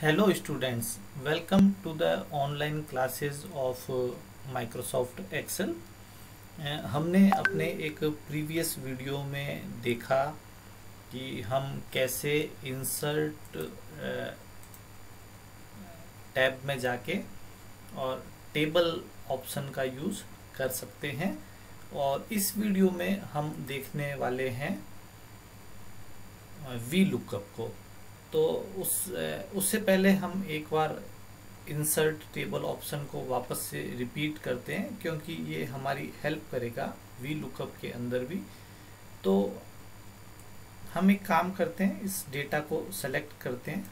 Hello students, welcome to the online classes of Microsoft Excel। हमने अपने एक previous video में देखा कि हम कैसे इंसर्ट टैब में जाके और टेबल ऑप्शन का यूज़ कर सकते हैं, और इस वीडियो में हम देखने वाले हैं वी लुकअप को। तो उससे पहले हम एक बार इंसर्ट टेबल ऑप्शन को वापस से रिपीट करते हैं, क्योंकि ये हमारी हेल्प करेगा वी लुकअप के अंदर भी। तो हम एक काम करते हैं, इस डेटा को सेलेक्ट करते हैं।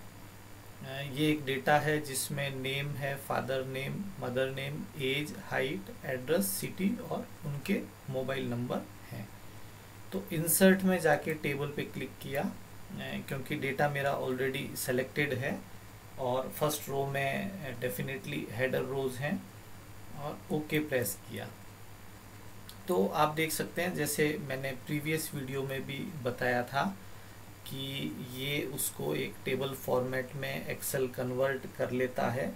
ये एक डेटा है जिसमें नेम है, father name, mother name, age, height, address, city और उनके मोबाइल नंबर हैं। तो इंसर्ट में जाके टेबल पे क्लिक किया, क्योंकि डेटा मेरा ऑलरेडी सेलेक्टेड है और फर्स्ट रो में डेफिनेटली हेडर रोज हैं, और ओके प्रेस किया। तो आप देख सकते हैं, जैसे मैंने प्रीवियस वीडियो में भी बताया था कि ये उसको एक टेबल फॉर्मेट में एक्सेल कन्वर्ट कर लेता है,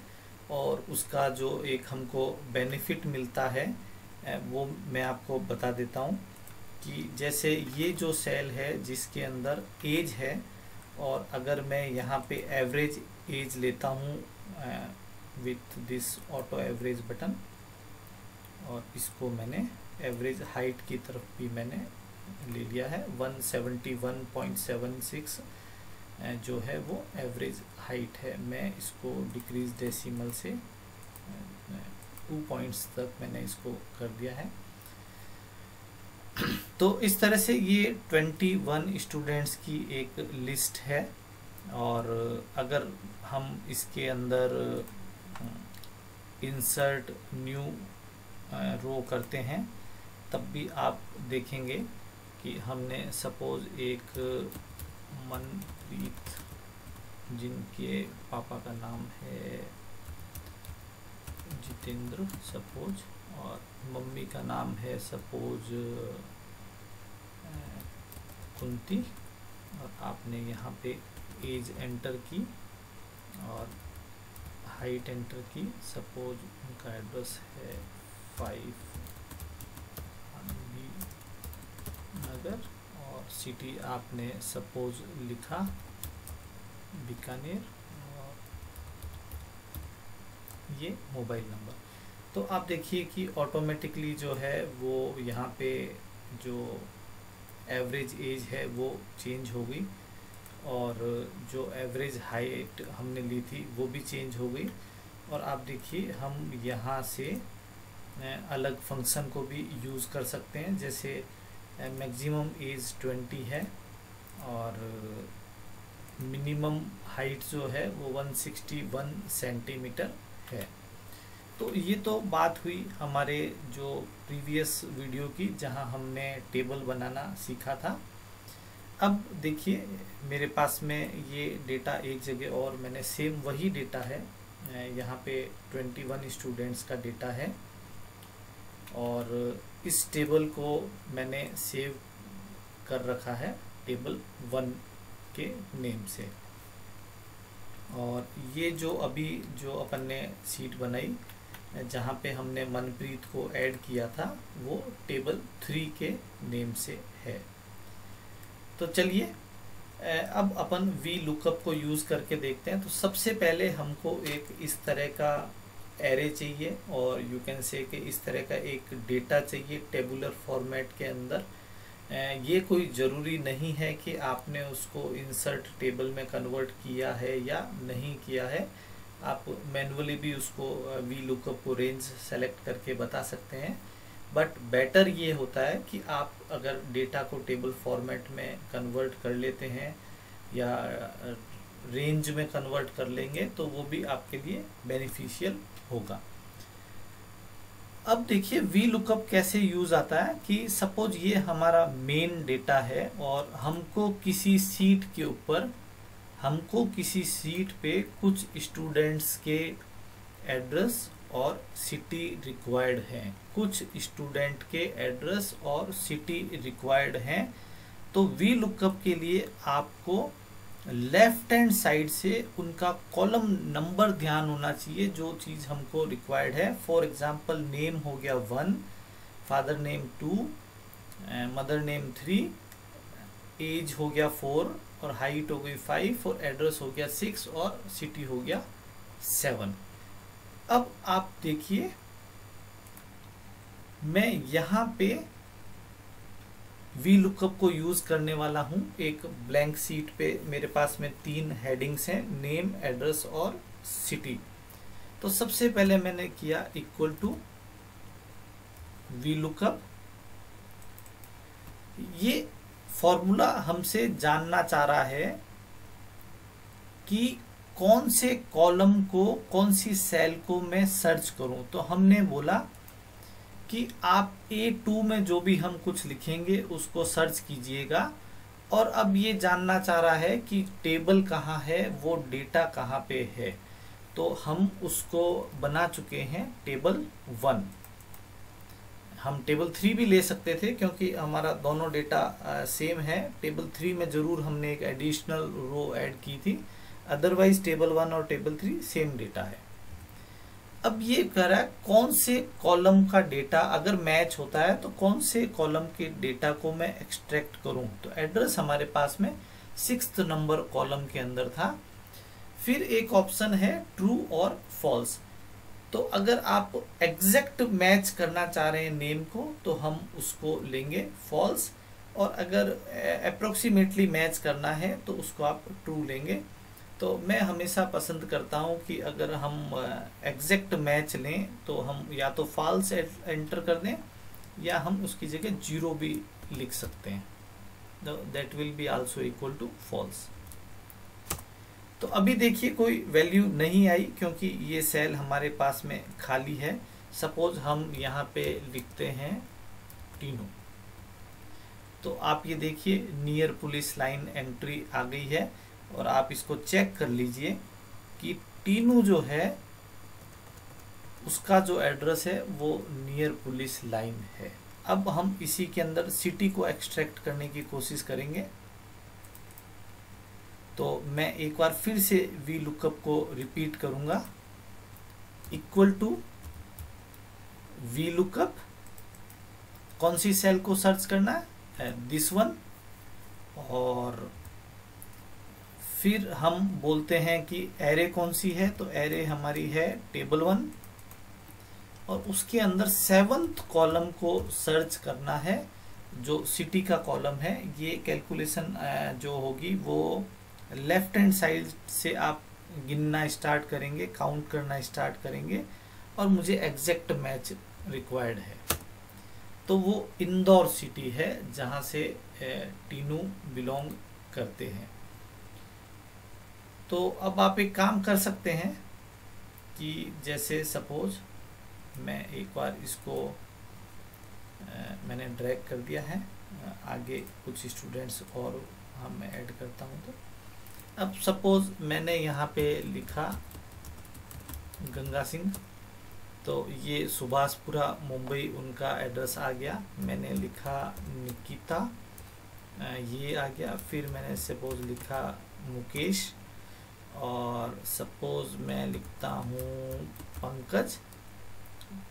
और उसका जो एक हमको बेनिफिट मिलता है वो मैं आपको बता देता हूँ। कि जैसे ये जो सेल है जिसके अंदर एज है, और अगर मैं यहाँ पे एवरेज एज लेता हूँ with this auto average button, और इसको मैंने एवरेज हाइट की तरफ भी मैंने ले लिया है। 171.76 जो है वो एवरेज हाइट है। मैं इसको डिक्रीज डेसिमल से 2 पॉइंट्स तक मैंने इसको कर दिया है। तो इस तरह से ये 21 स्टूडेंट्स की एक लिस्ट है, और अगर हम इसके अंदर इंसर्ट न्यू रो करते हैं तब भी आप देखेंगे कि हमने सपोज एक मनप्रीत, जिनके पापा का नाम है जितेंद्र सपोज, और मम्मी का नाम है सपोज कुंती, और आपने यहाँ पे एज एंटर की और हाइट एंटर की। सपोज उनका एड्रेस है 5 नगर, और सिटी आपने सपोज लिखा बीकानेर, और ये मोबाइल नंबर। तो आप देखिए कि ऑटोमेटिकली जो है वो यहाँ पे जो एवरेज एज है वो चेंज हो गई, और जो एवरेज हाइट हमने ली थी वो भी चेंज हो गई। और आप देखिए हम यहाँ से अलग फंक्शन को भी यूज़ कर सकते हैं, जैसे मैक्सिमम एज 20 है, और मिनिमम हाइट जो है वो 161 सेंटीमीटर है। तो ये तो बात हुई हमारे जो प्रीवियस वीडियो की, जहां हमने टेबल बनाना सीखा था। अब देखिए मेरे पास में ये डेटा एक जगह, और मैंने सेम वही डेटा है, यहाँ पे 21 स्टूडेंट्स का डेटा है, और इस टेबल को मैंने सेव कर रखा है टेबल 1 के नेम से। और ये जो अभी जो अपन ने सीट बनाई जहाँ पे हमने मनप्रीत को ऐड किया था, वो टेबल 3 के नेम से है। तो चलिए अब अपन वी लुकअप को यूज़ करके देखते हैं। तो सबसे पहले हमको एक इस तरह का एरे चाहिए, और यू कैन से कि इस तरह का एक डेटा चाहिए टेबुलर फॉर्मेट के अंदर। ये कोई ज़रूरी नहीं है कि आपने उसको इंसर्ट टेबल में कन्वर्ट किया है या नहीं किया है। आप मैनुअली भी उसको वी लुकअप को रेंज सेलेक्ट करके बता सकते हैं, बट बेटर ये होता है कि आप अगर डेटा को टेबल फॉर्मेट में कन्वर्ट कर लेते हैं या रेंज में कन्वर्ट कर लेंगे तो वो भी आपके लिए बेनिफिशियल होगा। अब देखिए वी लुकअप कैसे यूज आता है कि सपोज ये हमारा मेन डेटा है, और हमको किसी सीट पे कुछ स्टूडेंट्स के एड्रेस और सिटी रिक्वायर्ड हैं, कुछ स्टूडेंट के एड्रेस और सिटी रिक्वायर्ड हैं। तो वी लुकअप के लिए आपको लेफ्ट हैंड साइड से उनका कॉलम नंबर ध्यान होना चाहिए, जो चीज़ हमको रिक्वायर्ड है। फॉर एग्जांपल नेम हो गया 1, father name 2, mother name 3, age हो गया 4 और हाइट हो गई 5 और एड्रेस हो गया 6 और सिटी हो गया 7। अब आप देखिए मैं यहाँ पे वी लुकअप को यूज करने वाला हूं। एक ब्लैंक सीट पे मेरे पास में 3 हेडिंग्स हैं, नेम, एड्रेस और सिटी। तो सबसे पहले मैंने किया इक्वल टू वी लुकअप। ये फॉर्मूला हमसे जानना चाह रहा है कि कौन से कॉलम को, कौन सी सेल को मैं सर्च करूं। तो हमने बोला कि आप A2 में जो भी हम कुछ लिखेंगे उसको सर्च कीजिएगा। और अब ये जानना चाह रहा है कि टेबल कहाँ है, वो डेटा कहाँ पे है। तो हम उसको बना चुके हैं टेबल 1। हम टेबल 3 भी ले सकते थे क्योंकि हमारा दोनों डेटा सेम है। टेबल 3 में जरूर हमने एक एडिशनल रो ऐड की थी, अदरवाइज टेबल 1 और टेबल 3 सेम डेटा है। अब ये कह रहा है कौन से कॉलम का डेटा अगर मैच होता है तो कौन से कॉलम के डेटा को मैं एक्सट्रैक्ट करूं। तो एड्रेस हमारे पास में 6th नंबर कॉलम के अंदर था। फिर एक ऑप्शन है ट्रू और फॉल्स। तो अगर आप एग्जैक्ट मैच करना चाह रहे हैं नेम को तो हम उसको लेंगे फॉल्स, और अगर अप्रोक्सीमेटली मैच करना है तो उसको आप ट्रू लेंगे। तो मैं हमेशा पसंद करता हूं कि अगर हम एग्जैक्ट मैच लें तो हम या तो फॉल्स एंटर कर दें या हम उसकी जगह 0 भी लिख सकते हैं। That will be also equal to false. तो अभी देखिए कोई वैल्यू नहीं आई क्योंकि ये सेल हमारे पास में खाली है। सपोज हम यहाँ पे लिखते हैं टीनू, तो आप ये देखिए नियर पुलिस लाइन एंट्री आ गई है। और आप इसको चेक कर लीजिए कि टीनू जो है उसका जो एड्रेस है वो नियर पुलिस लाइन है। अब हम इसी के अंदर सिटी को एक्सट्रैक्ट करने की कोशिश करेंगे। तो मैं एक बार फिर से वी लुकअप को रिपीट करूंगा, इक्वल टू वी लुकअप। कौन सी सेल को सर्च करना है, दिस वन। और फिर हम बोलते हैं कि एरे कौन सी है, तो एरे हमारी है टेबल 1। और उसके अंदर 7th कॉलम को सर्च करना है जो सिटी का कॉलम है। ये कैलकुलेशन जो होगी वो लेफ्ट हैंड साइड से आप गिनना स्टार्ट करेंगे, काउंट करना स्टार्ट करेंगे। और मुझे एग्जैक्ट मैच रिक्वायर्ड है, तो वो इंदौर सिटी है जहां से टीनू बिलोंग करते हैं। तो अब आप एक काम कर सकते हैं कि जैसे सपोज मैं एक बार इसको मैंने ड्रैग कर दिया है, आगे कुछ स्टूडेंट्स और मैं ऐड करता हूं। तो अब सपोज मैंने यहाँ पे लिखा गंगा सिंह, तो ये सुभाषपुरा मुंबई उनका एड्रेस आ गया। मैंने लिखा निकिता, ये आ गया। फिर मैंने सपोज लिखा मुकेश, और सपोज मैं लिखता हूँ पंकज,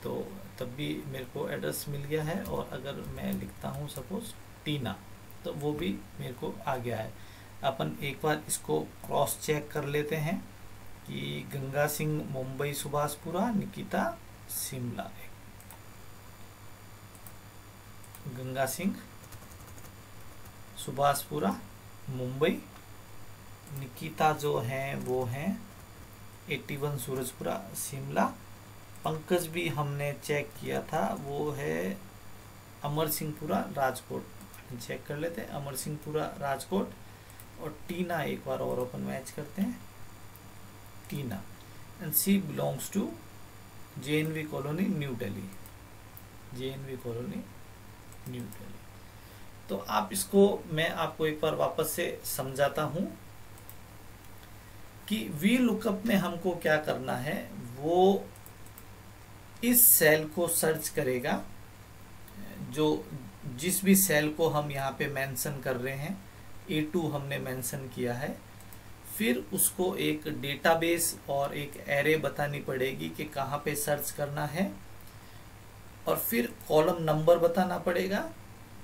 तो तब भी मेरे को एड्रेस मिल गया है। और अगर मैं लिखता हूँ सपोज टीना, तो वो भी मेरे को आ गया है। अपन एक बार इसको क्रॉस चेक कर लेते हैं कि गंगा सिंह मुंबई सुभाषपुरा, निकिता शिमला। गंगा सिंह सुभाषपुरा मुंबई, निकिता जो हैं वो हैं 81 सूरजपुरा शिमला। पंकज भी हमने चेक किया था, वो है अमर सिंहपुरा राजकोट। चेक कर लेते हैं अमर सिंहपुरा राजकोट। और टीना एक बार और ओपन मैच करते हैं, Tina, and she belongs to JNV colony New Delhi, JNV colony New Delhi. तो आप इसको मैं आपको एक बार वापस से समझाता हूं कि वी लुकअप में हमको क्या करना है। वो इस सेल को सर्च करेगा, जो जिस भी सेल को हम यहाँ पे मेंशन कर रहे हैं, A2 हमने मेंशन किया है, फिर उसको एक डेटाबेस और एक एरे बतानी पड़ेगी कि कहाँ पे सर्च करना है, और फिर कॉलम नंबर बताना पड़ेगा,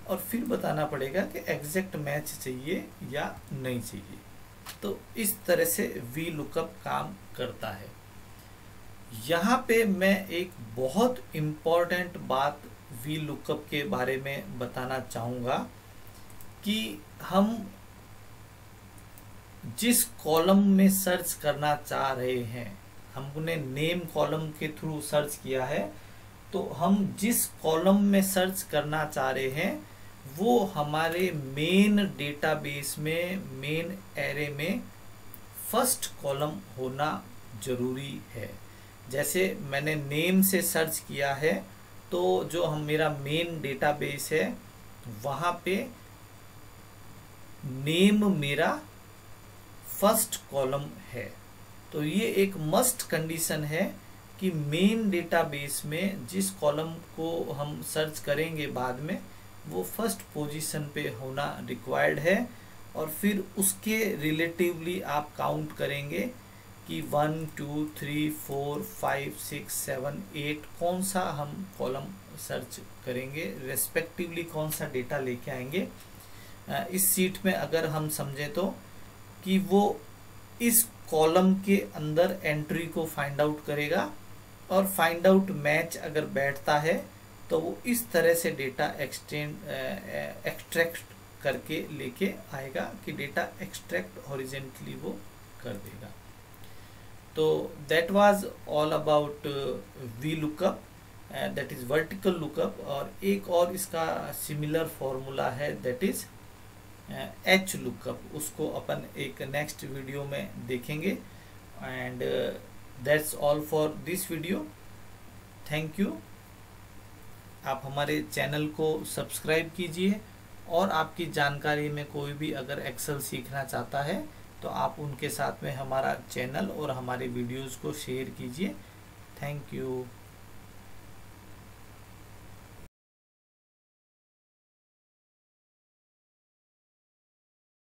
और फिर बताना पड़ेगा कि एग्जैक्ट मैच चाहिए या नहीं चाहिए। तो इस तरह से वी लुकअप काम करता है। यहाँ पे मैं एक बहुत इम्पॉर्टेंट बात वी लुकअप के बारे में बताना चाहूँगा कि हम जिस कॉलम में सर्च करना चाह रहे हैं, हमने नेम कॉलम के थ्रू सर्च किया है, तो हम जिस कॉलम में सर्च करना चाह रहे हैं वो हमारे मेन डेटाबेस में, मेन एरे में फर्स्ट कॉलम होना जरूरी है। जैसे मैंने नेम से सर्च किया है, तो जो हम मेरा मेन डेटाबेस है वहाँ पे नेम मेरा फर्स्ट कॉलम है। तो ये एक मस्ट कंडीशन है कि मेन डेटाबेस में जिस कॉलम को हम सर्च करेंगे बाद में, वो फर्स्ट पोजीशन पे होना रिक्वायर्ड है। और फिर उसके रिलेटिवली आप काउंट करेंगे कि 1 2 3 4 5 6 7 8 कौन सा हम कॉलम सर्च करेंगे, रेस्पेक्टिवली कौन सा डेटा लेके आएंगे। इस सीट में अगर हम समझें तो कि वो इस कॉलम के अंदर एंट्री को फाइंड आउट करेगा, और फाइंड आउट मैच अगर बैठता है तो वो इस तरह से डेटा एक्सट्रैक्ट करके लेके आएगा कि डेटा एक्सट्रैक्ट हॉरिजेंटली वो कर देगा। तो that was all about V lookup, that is vertical lookup. और एक और इसका सिमिलर फॉर्मूला है, दैट इज एच लुकअप। उसको अपन एक नेक्स्ट वीडियो में देखेंगे। And that's all for this video. Thank you. आप हमारे चैनल को सब्सक्राइब कीजिए, और आपकी जानकारी में कोई भी अगर एक्सेल सीखना चाहता है तो आप उनके साथ में हमारा चैनल और हमारे वीडियोस को शेयर कीजिए। Thank you.